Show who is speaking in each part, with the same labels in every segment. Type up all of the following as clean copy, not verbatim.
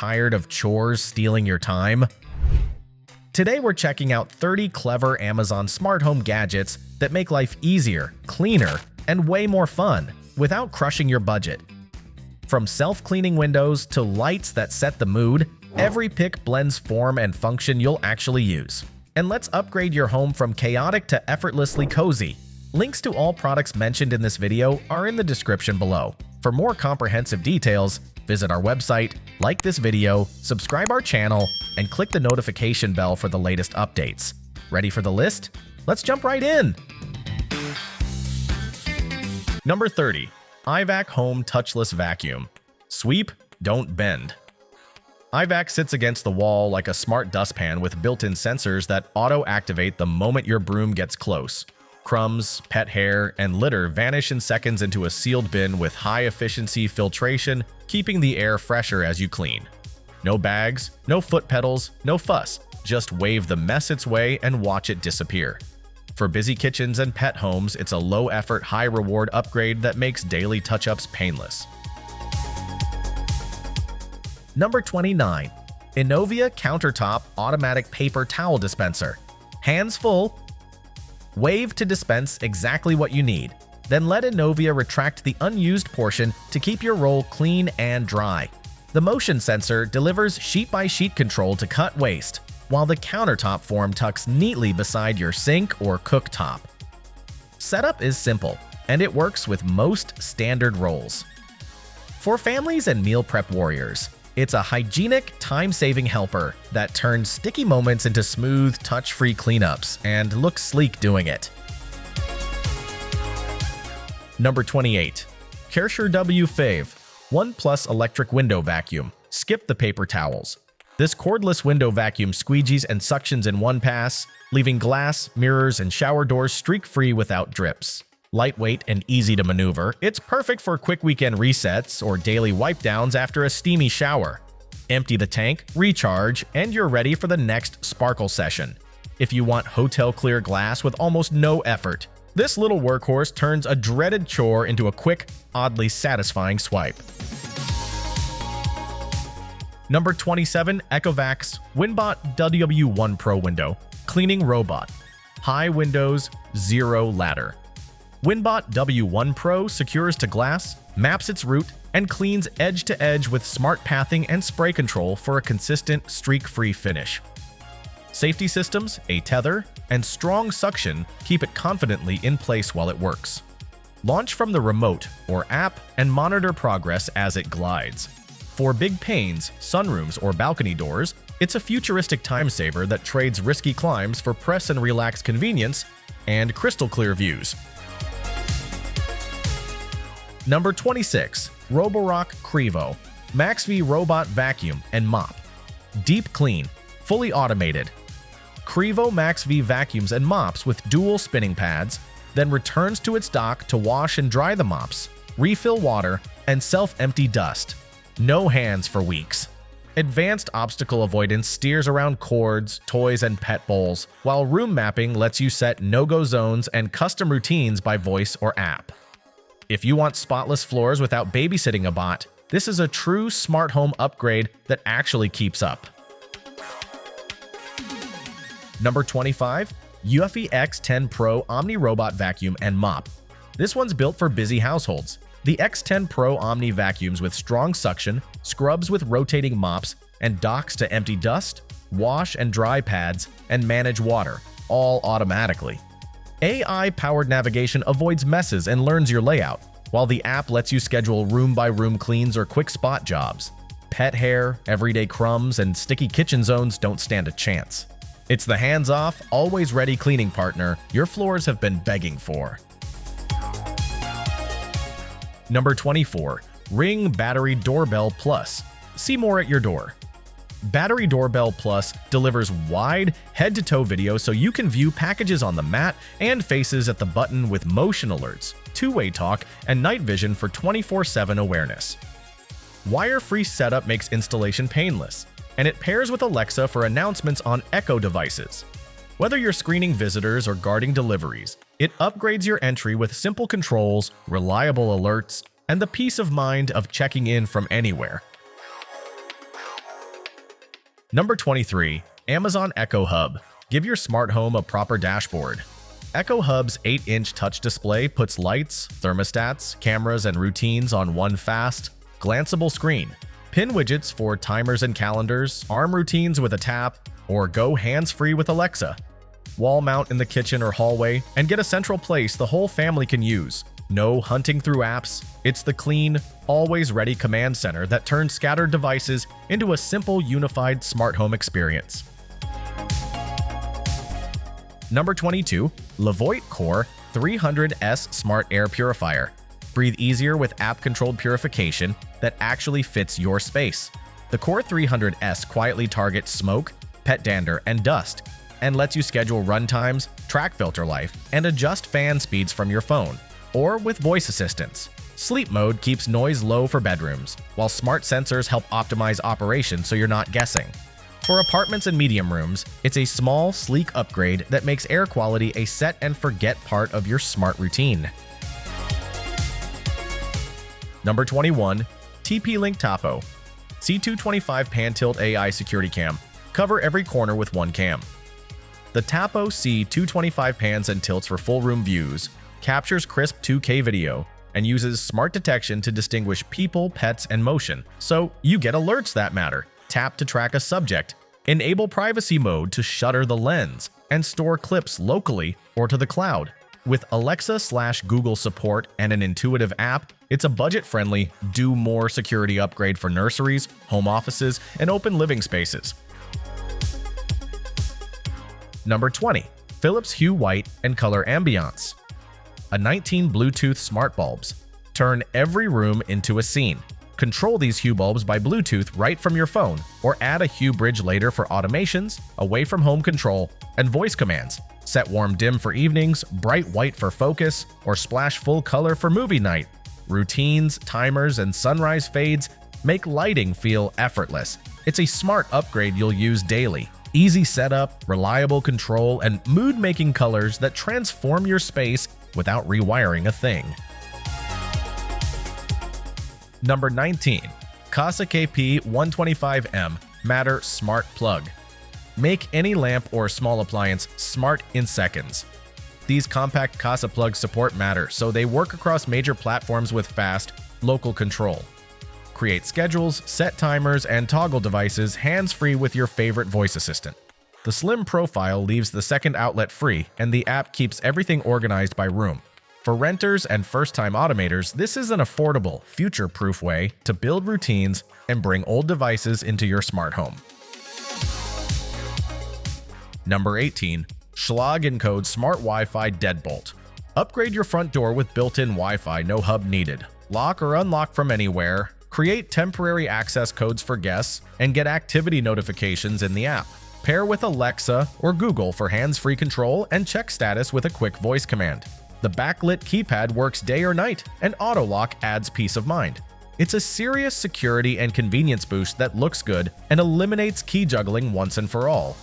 Speaker 1: tired of chores stealing your time? Today we're checking out 30 clever Amazon smart home gadgets that make life easier, cleaner, and way more fun without crushing your budget. From self-cleaning windows to lights that set the mood, every pick blends form and function you'll actually use. And let's upgrade your home from chaotic to effortlessly cozy. Links to all products mentioned in this video are in the description below. For more comprehensive details, visit our website, like this video, subscribe our channel, and click the notification bell for the latest updates. Ready for the list? Let's jump right in! Number 30. EyeVac Home Touchless Vacuum. Sweep, don't bend. EyeVac sits against the wall like a smart dustpan with built-in sensors that auto-activate the moment your broom gets close. Crumbs, pet hair, and litter vanish in seconds into a sealed bin with high-efficiency filtration, keeping the air fresher as you clean. No bags, no foot pedals, no fuss. Just wave the mess its way and watch it disappear. For busy kitchens and pet homes, it's a low-effort, high-reward upgrade that makes daily touch-ups painless. Number 29. Innovia Countertop Automatic Paper Towel Dispenser. Hands full, wave to dispense exactly what you need. Then let Innovia retract the unused portion to keep your roll clean and dry. The motion sensor delivers sheet-by-sheet control to cut waste, while the countertop form tucks neatly beside your sink or cooktop. Setup is simple, and it works with most standard rolls. For families and meal prep warriors, it's a hygienic, time-saving helper that turns sticky moments into smooth, touch-free cleanups and looks sleek doing it. Number 28. Kärcher WIFi 1+ Electric Window Vacuum. Skip the paper towels. This cordless window vacuum squeegees and suctions in one pass, leaving glass, mirrors, and shower doors streak-free without drips. Lightweight and easy to maneuver, it's perfect for quick weekend resets or daily wipe-downs after a steamy shower. Empty the tank, recharge, and you're ready for the next sparkle session. If you want hotel-clear glass with almost no effort, this little workhorse turns a dreaded chore into a quick, oddly satisfying swipe. Number 27. ECOVACS WINBOT W1 Pro Window Cleaning Robot. High windows, zero ladder. WINBOT W1 Pro secures to glass, maps its route, and cleans edge to edge with smart pathing and spray control for a consistent, streak-free finish. Safety systems, a tether, and strong suction keep it confidently in place while it works. Launch from the remote or app and monitor progress as it glides. For big panes, sunrooms, or balcony doors, it's a futuristic time saver that trades risky climbs for press and relax convenience and crystal clear views. Number 26. Roborock Qrevo MaxV Robot Vacuum and Mop. Deep clean, fully automated. Qrevo MaxV vacuums and mops with dual spinning pads, then returns to its dock to wash and dry the mops, refill water, and self-empty dust. No hands for weeks. Advanced obstacle avoidance steers around cords, toys, and pet bowls, while room mapping lets you set no-go zones and custom routines by voice or app. If you want spotless floors without babysitting a bot, this is a true smart home upgrade that actually keeps up. Number 25. eufy X10 Pro Omni Robot Vacuum and Mop. This one's built for busy households. The X10 Pro Omni vacuums with strong suction, scrubs with rotating mops, and docks to empty dust, wash and dry pads, and manage water, all automatically. AI-powered navigation avoids messes and learns your layout, while the app lets you schedule room-by-room cleans or quick spot jobs. Pet hair, everyday crumbs, and sticky kitchen zones don't stand a chance. It's the hands-off, always-ready cleaning partner your floors have been begging for. Number 24. Ring Battery Doorbell Plus. See more at your door. Battery Doorbell Plus delivers wide, head-to-toe video so you can view packages on the mat and faces at the button with motion alerts, two-way talk, and night vision for 24/7 awareness. Wire-free setup makes installation painless, and it pairs with Alexa for announcements on Echo devices. Whether you're screening visitors or guarding deliveries, it upgrades your entry with simple controls, reliable alerts, and the peace of mind of checking in from anywhere. Number 23. Amazon Echo Hub. Give your smart home a proper dashboard. Echo Hub's 8-inch touch display puts lights, thermostats, cameras, and routines on one fast, glanceable screen. Pin widgets for timers and calendars, arm routines with a tap, or go hands-free with Alexa. Wall mount in the kitchen or hallway, and get a central place the whole family can use. No hunting through apps. It's the clean, always-ready command center that turns scattered devices into a simple, unified smart home experience. Number 22. LEVOIT Core 300S Smart Air Purifier. Breathe easier with app-controlled purification that actually fits your space. The Core 300S quietly targets smoke, pet dander, and dust, and lets you schedule run times, track filter life, and adjust fan speeds from your phone, or with voice assistance. Sleep mode keeps noise low for bedrooms, while smart sensors help optimize operation so you're not guessing. For apartments and medium rooms, it's a small, sleek upgrade that makes air quality a set-and-forget part of your smart routine. Number 21. TP-Link Tapo. C225 Pan-Tilt AI Security Cam. Cover every corner with one cam. The Tapo C225 pans and tilts for full room views, captures crisp 2K video, and uses smart detection to distinguish people, pets, and motion, so you get alerts that matter. Tap to track a subject, enable privacy mode to shutter the lens, and store clips locally or to the cloud. With Alexa/Google support and an intuitive app, it's a budget-friendly, do more security upgrade for nurseries, home offices, and open living spaces. Number 20. Philips Hue White and Color Ambiance. A 19 Bluetooth smart bulbs. Turn every room into a scene. Control these Hue bulbs by Bluetooth right from your phone, or add a Hue bridge later for automations, away-from-home control, and voice commands. Set warm dim for evenings, bright white for focus, or splash full color for movie night. Routines, timers, and sunrise fades make lighting feel effortless. It's a smart upgrade you'll use daily. Easy setup, reliable control, and mood-making colors that transform your space without rewiring a thing. Number 19. Kasa KP125M Matter Smart Plug. Make any lamp or small appliance smart in seconds. These compact Kasa plugs support Matter, so they work across major platforms with fast, local control. Create schedules, set timers, and toggle devices hands-free with your favorite voice assistant. The slim profile leaves the second outlet free, and the app keeps everything organized by room. For renters and first-time automators, this is an affordable, future-proof way to build routines and bring old devices into your smart home. Number 18. Schlage Encode Smart Wi-Fi Deadbolt. Upgrade your front door with built-in Wi-Fi, no hub needed. Lock or unlock from anywhere, create temporary access codes for guests, and get activity notifications in the app. Pair with Alexa or Google for hands-free control and check status with a quick voice command. The backlit keypad works day or night, and auto-lock adds peace of mind. It's a serious security and convenience boost that looks good and eliminates key juggling once and for all.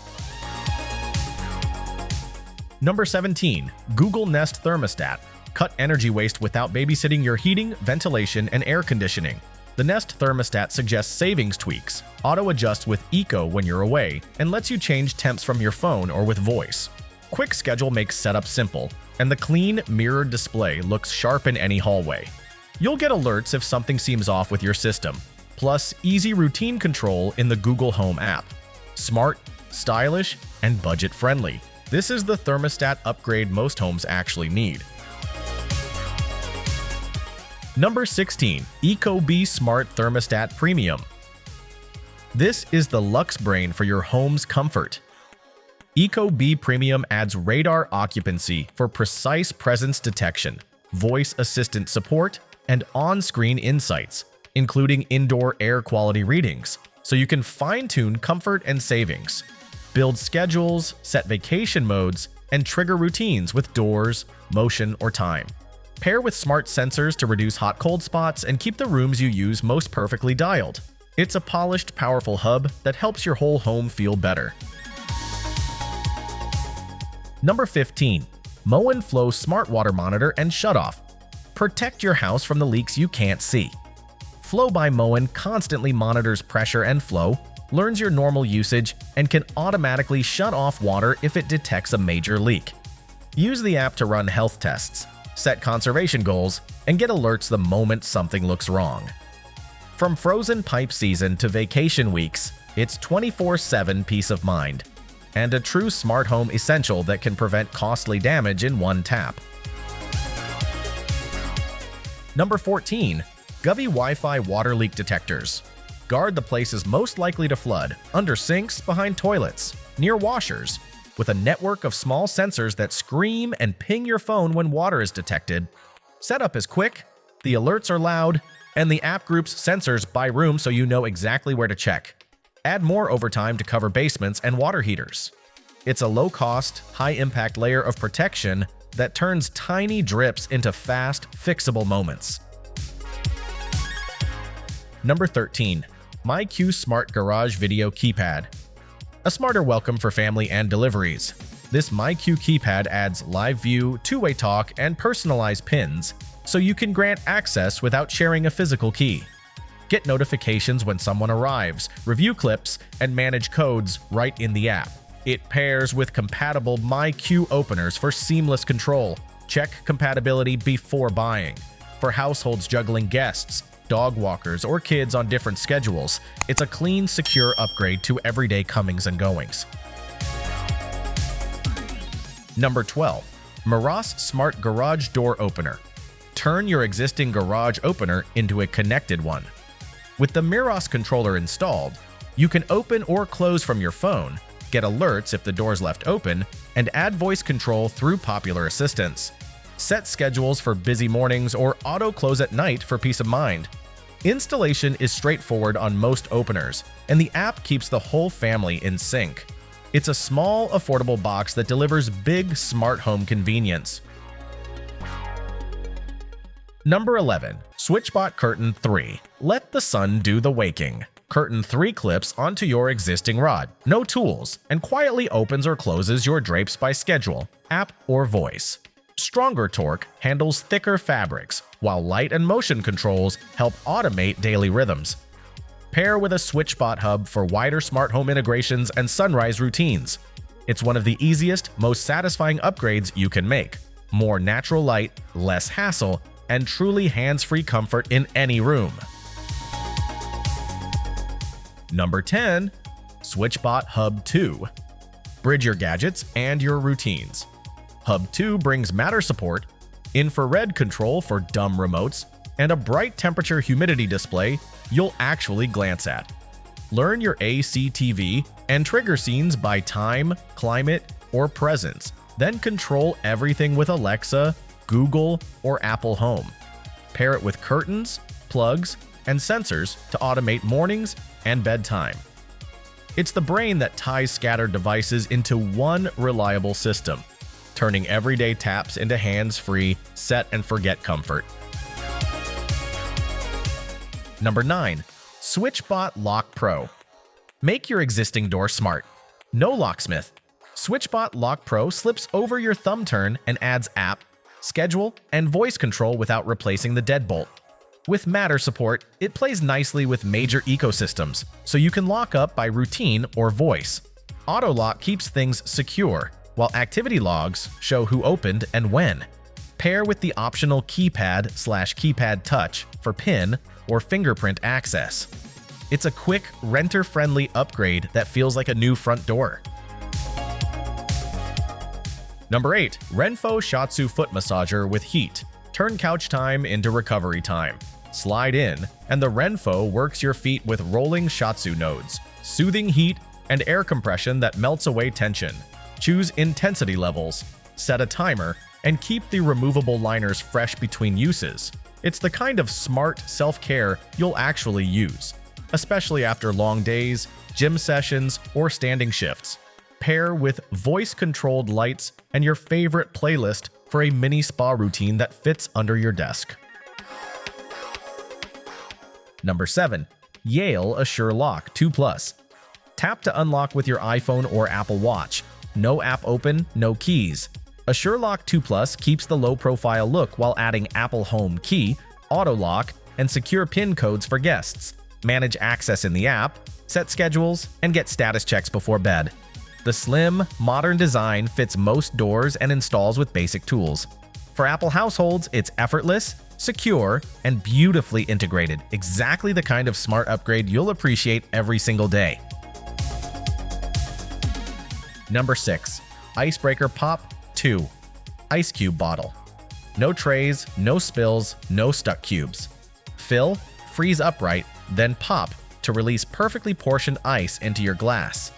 Speaker 1: Number 17. Google Nest Thermostat. Cut energy waste without babysitting your heating, ventilation, and air conditioning. The Nest Thermostat suggests savings tweaks, auto-adjusts with Eco when you're away, and lets you change temps from your phone or with voice. Quick Schedule makes setup simple, and the clean, mirrored display looks sharp in any hallway. You'll get alerts if something seems off with your system, plus easy routine control in the Google Home app. Smart, stylish, and budget-friendly. This is the thermostat upgrade most homes actually need. Number 16. ecobee Smart Thermostat Premium. This is the luxe brain for your home's comfort. ecobee Premium adds radar occupancy for precise presence detection, voice assistant support, and on-screen insights, including indoor air quality readings, so you can fine-tune comfort and savings. Build schedules, set vacation modes, and trigger routines with doors, motion, or time. Pair with smart sensors to reduce hot-cold spots and keep the rooms you use most perfectly dialed. It's a polished, powerful hub that helps your whole home feel better. Number 15. Moen Flow Smart Water Monitor and Shutoff. Protect your house from the leaks you can't see. Flow by Moen constantly monitors pressure and flow, learns your normal usage, and can automatically shut off water if it detects a major leak. Use the app to run health tests, set conservation goals, and get alerts the moment something looks wrong. From frozen pipe season to vacation weeks, it's 24/7 peace of mind, and a true smart home essential that can prevent costly damage in one tap. Number 14. Govee Wi-Fi Water Leak Detectors. Guard the places most likely to flood, under sinks, behind toilets, near washers. With a network of small sensors that scream and ping your phone when water is detected. Setup is quick, the alerts are loud, and the app groups sensors by room so you know exactly where to check. Add more over time to cover basements and water heaters. It's a low-cost, high-impact layer of protection that turns tiny drips into fast, fixable moments. Number 13. MyQ Smart Garage Video Keypad. A smarter welcome for family and deliveries. This MyQ keypad adds live view, two-way talk, and personalized pins, so you can grant access without sharing a physical key. Get notifications when someone arrives, review clips, and manage codes right in the app. It pairs with compatible MyQ openers for seamless control. Check compatibility before buying. For households juggling guests, dog walkers, or kids on different schedules, it's a clean, secure upgrade to everyday comings and goings. Number 12. Miras Smart Garage Door Opener. Turn your existing garage opener into a connected one. With the Miras controller installed, you can open or close from your phone, get alerts if the door's left open, and add voice control through popular assistants. Set schedules for busy mornings or auto-close at night for peace of mind. Installation is straightforward on most openers, and the app keeps the whole family in sync. It's a small, affordable box that delivers big smart home convenience. Number 11. SwitchBot Curtain 3. Let the sun do the waking. Curtain 3 clips onto your existing rod, no tools, and quietly opens or closes your drapes by schedule, app, or voice. Stronger torque handles thicker fabrics, while light and motion controls help automate daily rhythms. Pair with a SwitchBot Hub for wider smart home integrations and sunrise routines. It's one of the easiest, most satisfying upgrades you can make. More natural light, less hassle, and truly hands-free comfort in any room. Number 10. SwitchBot Hub 2. Bridge your gadgets and your routines. Hub 2 brings Matter support, infrared control for dumb remotes, and a bright temperature humidity display you'll actually glance at. Learn your ACTV and trigger scenes by time, climate, or presence, then control everything with Alexa, Google, or Apple Home. Pair it with curtains, plugs, and sensors to automate mornings and bedtime. It's the brain that ties scattered devices into one reliable system, turning everyday taps into hands-free, set-and-forget comfort. Number 9. SwitchBot Lock Pro. Make your existing door smart. No locksmith. SwitchBot Lock Pro slips over your thumb turn and adds app, schedule, and voice control without replacing the deadbolt. With Matter support, it plays nicely with major ecosystems, so you can lock up by routine or voice. Auto lock keeps things secure, while activity logs show who opened and when. Pair with the optional Keypad/Keypad Touch for PIN or fingerprint access. It's a quick, renter-friendly upgrade that feels like a new front door. Number 8. Renpho Shatsu Foot Massager with Heat. Turn couch time into recovery time. Slide in, and the Renpho works your feet with rolling Shatsu nodes, soothing heat, and air compression that melts away tension. Choose intensity levels, set a timer, and keep the removable liners fresh between uses. It's the kind of smart self-care you'll actually use, especially after long days, gym sessions, or standing shifts. Pair with voice-controlled lights and your favorite playlist for a mini spa routine that fits under your desk. Number 7. Yale Assure Lock 2+. Tap to unlock with your iPhone or Apple Watch. No app open, no keys. Assure Lock 2+ keeps the low-profile look while adding Apple Home Key, Auto Lock, and secure PIN codes for guests. Manage access in the app, set schedules, and get status checks before bed. The slim, modern design fits most doors and installs with basic tools. For Apple households, it's effortless, secure, and beautifully integrated, exactly the kind of smart upgrade you'll appreciate every single day. Number 6. Icebreaker Pop 2 Ice Cube Bottle. No trays, no spills, no stuck cubes. Fill, freeze upright, then pop to release perfectly portioned ice into your glass.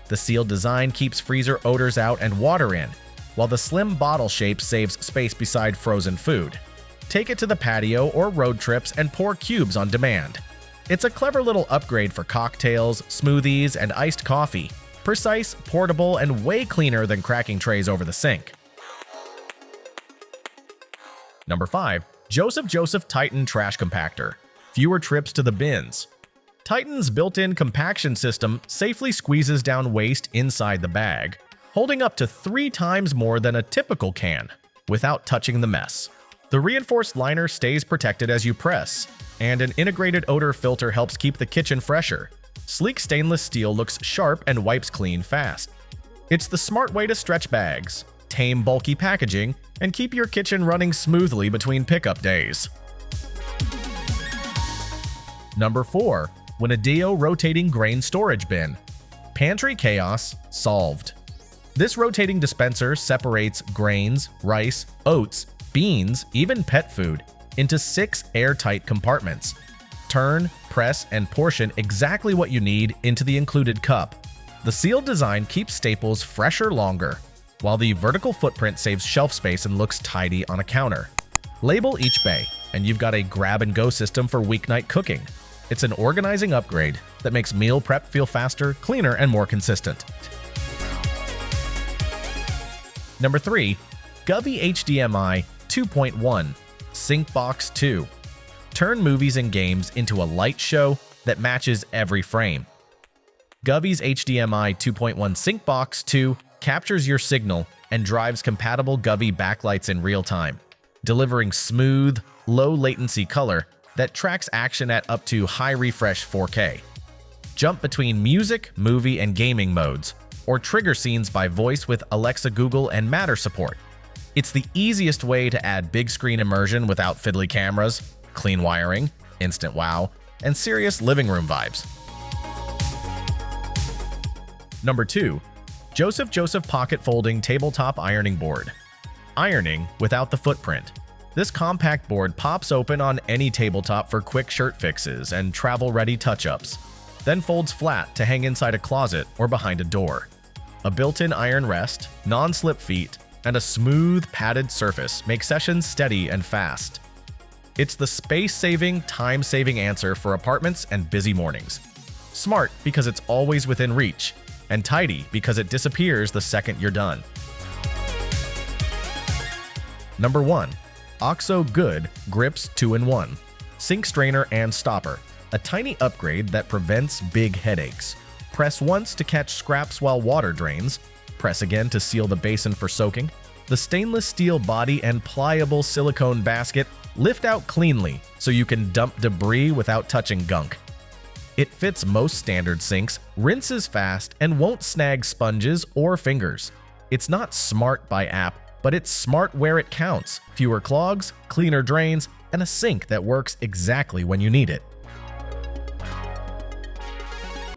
Speaker 1: The sealed design keeps freezer odors out and water in, while the slim bottle shape saves space beside frozen food. Take it to the patio or road trips and pour cubes on demand. It's a clever little upgrade for cocktails, smoothies, and iced coffee. Precise, portable, and way cleaner than cracking trays over the sink. Number 5. Joseph Titan Trash Compactor. Fewer trips to the bins. Titan's built-in compaction system safely squeezes down waste inside the bag, holding up to 3 times more than a typical can, without touching the mess. The reinforced liner stays protected as you press, and an integrated odor filter helps keep the kitchen fresher. Sleek stainless steel looks sharp and wipes clean fast. It's the smart way to stretch bags, tame bulky packaging, and keep your kitchen running smoothly between pickup days. Number 4. Winideo Rotating Grain Storage Bin. Pantry chaos solved. This rotating dispenser separates grains, rice, oats, beans, even pet food, into 6 airtight compartments. Turn, press, and portion exactly what you need into the included cup. The sealed design keeps staples fresher longer, while the vertical footprint saves shelf space and looks tidy on a counter. Label each bay, and you've got a grab-and-go system for weeknight cooking. It's an organizing upgrade that makes meal prep feel faster, cleaner, and more consistent. Number 3. Govee HDMI 2.1 Sync Box 2. Turn movies and games into a light show that matches every frame. Govee's HDMI 2.1 Sync Box 2 captures your signal and drives compatible Govee backlights in real time, delivering smooth, low-latency color that tracks action at up to high refresh 4K. Jump between music, movie, and gaming modes, or trigger scenes by voice with Alexa, Google, and Matter support. It's the easiest way to add big screen immersion without fiddly cameras, clean wiring, instant wow, and serious living room vibes. Number 2. Joseph Pocket Folding Tabletop Ironing Board. Ironing without the footprint. This compact board pops open on any tabletop for quick shirt fixes and travel-ready touch-ups, then folds flat to hang inside a closet or behind a door. A built-in iron rest, non-slip feet, and a smooth, padded surface make sessions steady and fast. It's the space-saving, time-saving answer for apartments and busy mornings. Smart because it's always within reach, and tidy because it disappears the second you're done. Number 1. OXO Good Grips 2-in-1 Sink Strainer and Stopper. A tiny upgrade that prevents big headaches. Press once to catch scraps while water drains. Press again to seal the basin for soaking. The stainless steel body and pliable silicone basket lift out cleanly so you can dump debris without touching gunk. It fits most standard sinks, rinses fast, and won't snag sponges or fingers. It's not smart by app, but it's smart where it counts. Fewer clogs, cleaner drains, and a sink that works exactly when you need it.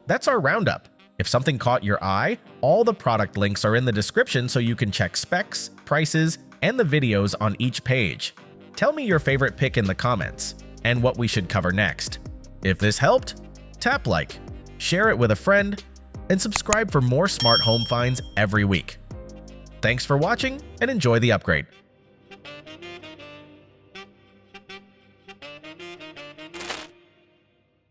Speaker 1: That's our roundup. If something caught your eye, all the product links are in the description so you can check specs, prices, and the videos on each page. Tell me your favorite pick in the comments, and what we should cover next. If this helped, tap like, share it with a friend, and subscribe for more smart home finds every week. Thanks for watching, and enjoy the upgrade.